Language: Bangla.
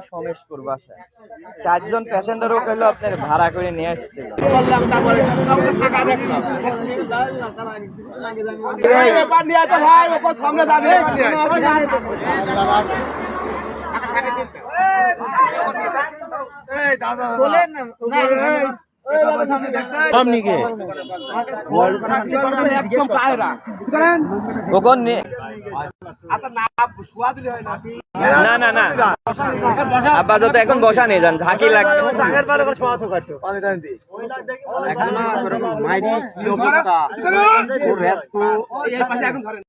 সমেশপুর বাসা 4 জন প্যাসেঞ্জারও পেলো আপনার ভাড়া করে নিয়ে আসছিল। না না না আপাতত এখন বসা নেই, যান ঝাঁকি লাগবে।